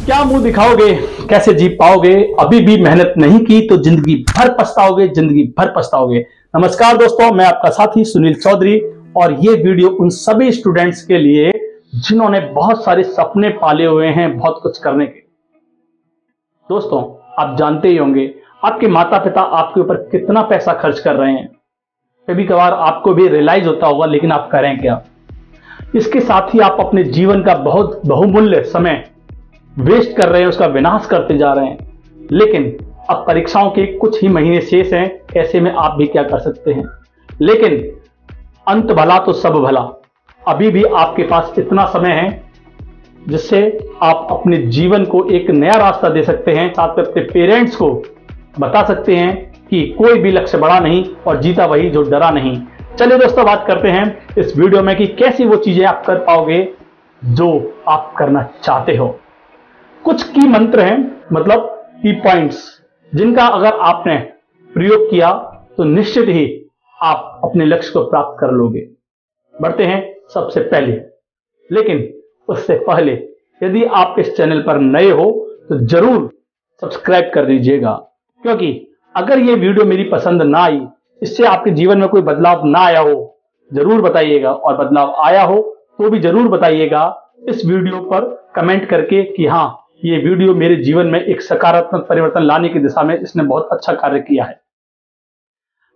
क्या मुंह दिखाओगे, कैसे जी पाओगे, अभी भी मेहनत नहीं की तो जिंदगी भर पछताओगे, जिंदगी भर पछताओगे। नमस्कार दोस्तों, मैं आपका साथी सुनील चौधरी और ये वीडियो उन सभी स्टूडेंट्स के लिए जिन्होंने बहुत सारे सपने पाले हुए हैं बहुत कुछ करने के। दोस्तों, आप जानते ही होंगे आपके माता पिता आपके ऊपर कितना पैसा खर्च कर रहे हैं। कभी कभार आपको भी रियलाइज होता होगा, लेकिन आप करें क्या। इसके साथ ही आप अपने जीवन का बहुत बहुमूल्य समय वेस्ट कर रहे हैं, उसका विनाश करते जा रहे हैं। लेकिन अब परीक्षाओं के कुछ ही महीने शेष हैं, ऐसे में आप भी क्या कर सकते हैं। लेकिन अंत भला तो सब भला, अभी भी आपके पास इतना समय है जिससे आप अपने जीवन को एक नया रास्ता दे सकते हैं। साथ में अपने पेरेंट्स को बता सकते हैं कि कोई भी लक्ष्य बड़ा नहीं और जीता वही जो डरा नहीं। चलिए दोस्तों, बात करते हैं इस वीडियो में कि कैसी वो चीजें आप कर पाओगे जो आप करना चाहते हो। कुछ की मंत्र हैं, मतलब की पॉइंट्स, जिनका अगर आपने प्रयोग किया तो निश्चित ही आप अपने लक्ष्य को प्राप्त कर लोगे। बढ़ते हैं सबसे पहले, लेकिन उससे पहले यदि आप इस चैनल पर नए हो तो जरूर सब्सक्राइब कर दीजिएगा, क्योंकि अगर ये वीडियो मेरी पसंद ना आई, इससे आपके जीवन में कोई बदलाव ना आया हो, जरूर बताइएगा, और बदलाव आया हो तो भी जरूर बताइएगा इस वीडियो पर कमेंट करके कि हाँ, ये वीडियो मेरे जीवन में एक सकारात्मक परिवर्तन लाने की दिशा में इसने बहुत अच्छा कार्य किया है।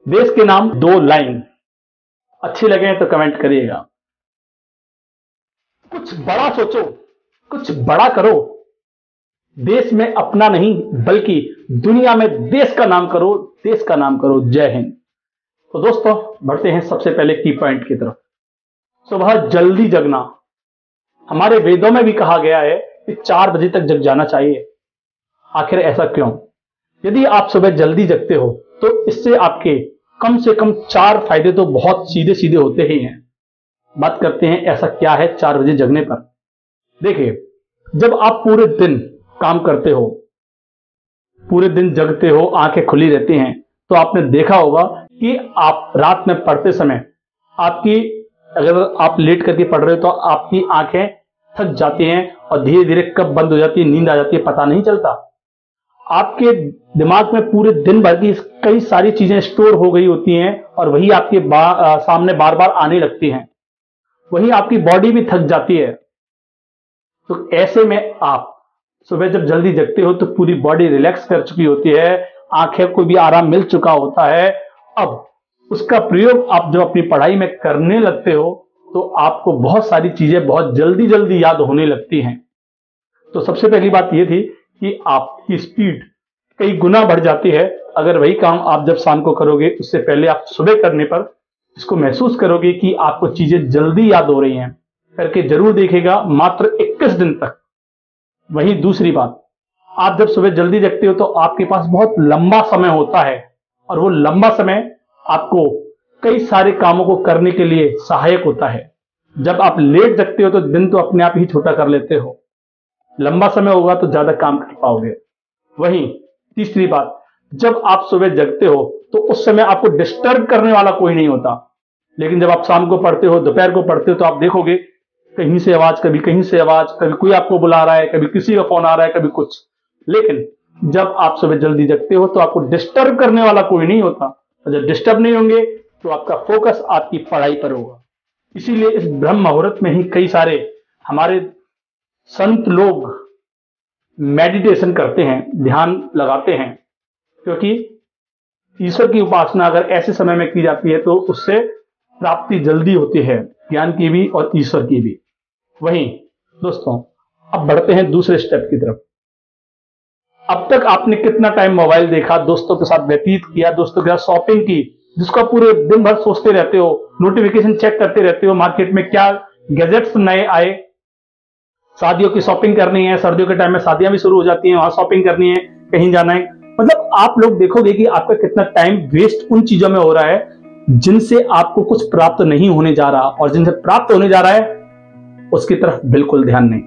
देश के नाम 2 लाइन अच्छी लगे तो कमेंट करिएगा। कुछ बड़ा सोचो, कुछ बड़ा करो, देश में अपना नहीं बल्कि दुनिया में देश का नाम करो, देश का नाम करो। जय हिंद। तो दोस्तों, बढ़ते हैं सबसे पहले की पॉइंट की तरफ। सुबह जल्दी जगना। हमारे वेदों में भी कहा गया है कि 4 बजे तक जग जाना चाहिए। आखिर ऐसा क्यों? यदि आप सुबह जल्दी जगते हो तो इससे आपके कम से कम 4 फायदे तो बहुत सीधे सीधे होते ही हैं। बात करते हैं ऐसा क्या है 4 बजे जगने पर। देखिए, जब आप पूरे दिन काम करते हो, पूरे दिन जगते हो, आंखें खुली रहती हैं, तो आपने देखा होगा कि आप रात में पढ़ते समय अगर आप लेट करके पढ़ रहे हो तो आपकी आंखें थक जाती हैं और धीरे धीरे कब बंद हो जाती है, नींद आ जाती है, पता नहीं चलता। आपके दिमाग में पूरे दिन भर की कई सारी चीजें स्टोर हो गई होती हैं और वही आपके सामने बार बार आने लगती हैं। वही आपकी बॉडी भी थक जाती है। तो ऐसे में आप सुबह जब जल्दी जगते हो तो पूरी बॉडी रिलैक्स कर चुकी होती है, आंखें को भी आराम मिल चुका होता है। अब उसका प्रयोग आप जब अपनी पढ़ाई में करने लगते हो तो आपको बहुत सारी चीजें बहुत जल्दी जल्दी याद होने लगती हैं। तो सबसे पहली बात यह थी कि आपकी स्पीड कई गुना बढ़ जाती है। अगर वही काम आप जब शाम को करोगे, उससे पहले आप सुबह करने पर इसको महसूस करोगे कि आपको चीजें जल्दी याद हो रही हैं। करके जरूर देखिएगा, मात्र 21 दिन तक। वही दूसरी बात, आप जब सुबह जल्दी जगते हो तो आपके पास बहुत लंबा समय होता है और वो लंबा समय आपको कई सारे कामों को करने के लिए सहायक होता है। जब आप लेट जगते हो तो दिन तो अपने आप ही छोटा कर लेते हो, लंबा समय होगा तो ज्यादा काम कर पाओगे। वहीं तीसरी बात, जब आप सुबह जगते हो तो उस समय आपको डिस्टर्ब करने वाला कोई नहीं होता। लेकिन जब आप शाम को पढ़ते हो, दोपहर को पढ़ते हो, तो आप देखोगे कहीं से आवाज, कभी कहीं से आवाज, कभी कोई आपको बुला रहा है, कभी किसी का फोन आ रहा है, कभी कुछ। लेकिन जब आप सुबह जल्दी जगते हो तो आपको डिस्टर्ब करने वाला कोई नहीं होता, और जब डिस्टर्ब नहीं होंगे तो आपका फोकस आपकी पढ़ाई पर होगा। इसीलिए इस ब्रह्म मुहूर्त में ही कई सारे हमारे संत लोग मेडिटेशन करते हैं, ध्यान लगाते हैं, क्योंकि ईश्वर की उपासना अगर ऐसे समय में की जाती है तो उससे प्राप्ति जल्दी होती है, ज्ञान की भी और ईश्वर की भी। वहीं दोस्तों, अब बढ़ते हैं दूसरे स्टेप की तरफ। अब तक आपने कितना टाइम मोबाइल देखा, दोस्तों के साथ व्यतीत किया, दोस्तों के साथ शॉपिंग की, जिसको पूरे दिन भर सोचते रहते हो, नोटिफिकेशन चेक करते रहते हो, मार्केट में क्या गैजेट्स नए आए, शादियों की शॉपिंग करनी है, सर्दियों के टाइम में शादियां भी शुरू हो जाती हैं, वहां शॉपिंग करनी है, कहीं जाना है। मतलब आप लोग देखोगे कि आपका कितना टाइम वेस्ट उन चीजों में हो रहा है जिनसे आपको कुछ प्राप्त नहीं होने जा रहा, और जिनसे प्राप्त होने जा रहा है उसकी तरफ बिल्कुल ध्यान नहीं।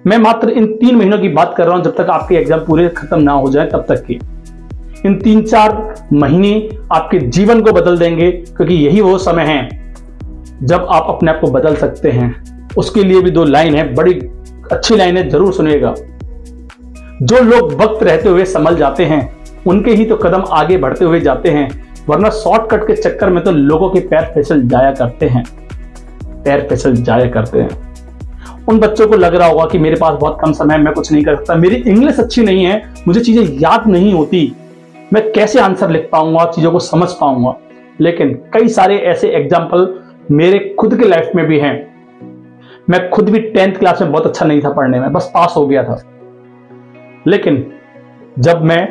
मैं मात्र इन 3 महीनों की बात कर रहा हूं, जब तक आपके एग्जाम पूरे खत्म ना हो जाए तब तक की। इन 3-4 महीने आपके जीवन को बदल देंगे, क्योंकि यही वो समय है जब आप अपने आप को बदल सकते हैं। उसके लिए भी 2 लाइन है, बड़ी अच्छी लाइन है, जरूर सुनिएगा। जो लोग वक्त रहते हुए संभल जाते हैं उनके ही तो कदम आगे बढ़ते हुए जाते हैं, वरना शॉर्टकट के चक्कर में तो लोगों के पैर फिसल जाया करते हैं, पैर फिसल जाया करते हैं। उन बच्चों को लग रहा होगा कि मेरे पास बहुत कम समय है, मैं कुछ नहीं कर सकता, मेरी इंग्लिश अच्छी नहीं है, मुझे चीजें याद नहीं होती, मैं कैसे आंसर लिख पाऊंगा, चीजों को समझ पाऊंगा। लेकिन कई सारे ऐसे एग्जाम्पल मेरे खुद के लाइफ में भी हैं। मैं खुद भी 10th क्लास में बहुत अच्छा नहीं था पढ़ने में, बस पास हो गया था। लेकिन जब मैं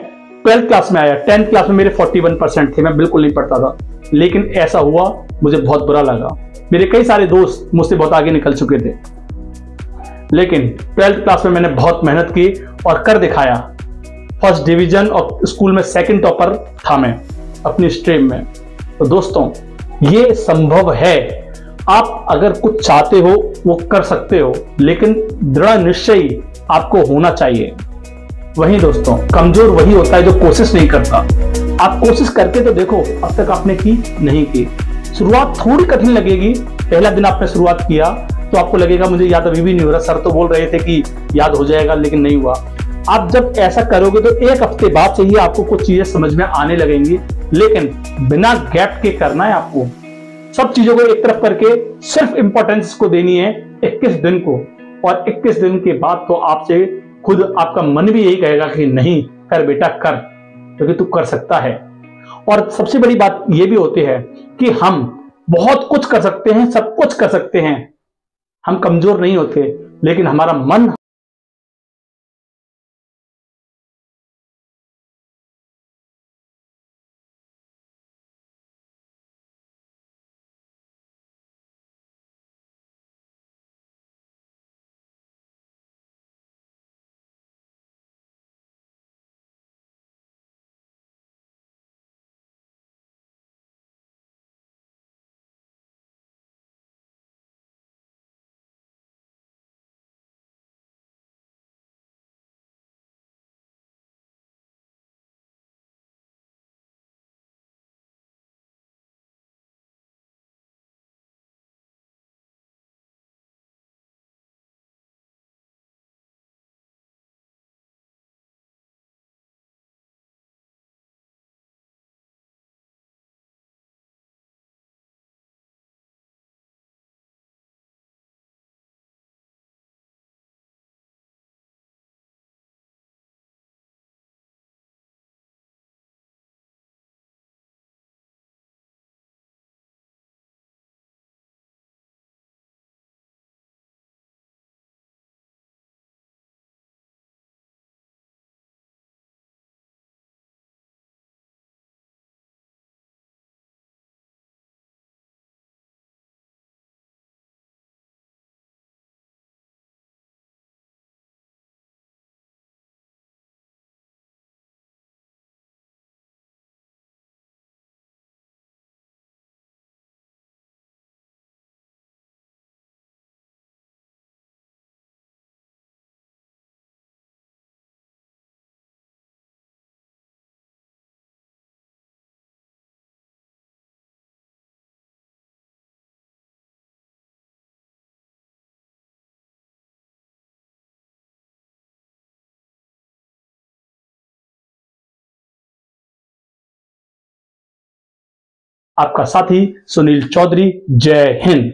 12th क्लास में आया, 10th क्लास में मेरे 41% थे, मैं बिल्कुल नहीं पढ़ता था। लेकिन ऐसा हुआ, मुझे बहुत बुरा लगा। मेरे कई सारे दोस्त मुझसे बहुत आगे निकल चुके थे, लेकिन 12th क्लास में मैंने बहुत मेहनत की और कर दिखाया। फर्स्ट डिवीजन और स्कूल में सेकंड टॉपर था मैं अपनी स्ट्रीम में। तो दोस्तों, ये संभव है। आप अगर कुछ चाहते हो वो कर सकते हो, लेकिन दृढ़ निश्चय आपको होना चाहिए। वही दोस्तों, कमजोर वही होता है जो कोशिश नहीं करता। आप कोशिश करके तो देखो, अब तक आपने की नहीं की। शुरुआत थोड़ी कठिन लगेगी। पहला दिन आपने शुरुआत किया तो आपको लगेगा मुझे याद अभी भी नहीं हो रहा, सर तो बोल रहे थे कि याद हो जाएगा, लेकिन नहीं हुआ। आप जब ऐसा करोगे तो एक हफ्ते बाद से ही आपको कुछ चीजें समझ में आने लगेंगी, लेकिन बिना गैप के करना है आपको। सब चीजों को एक तरफ करके सिर्फ इंपॉर्टेंस को देनी है 21 दिन को, और 21 दिन के बाद तो आपसे खुद आपका मन भी यही कहेगा कि नहीं, कर बेटा कर, क्योंकि तू कर सकता है। और सबसे बड़ी बात यह भी होती है कि हम बहुत कुछ कर सकते हैं, सब कुछ कर सकते हैं, हम कमजोर नहीं होते, लेकिन हमारा मन आपका साथी सुनील चौधरी। जय हिंद।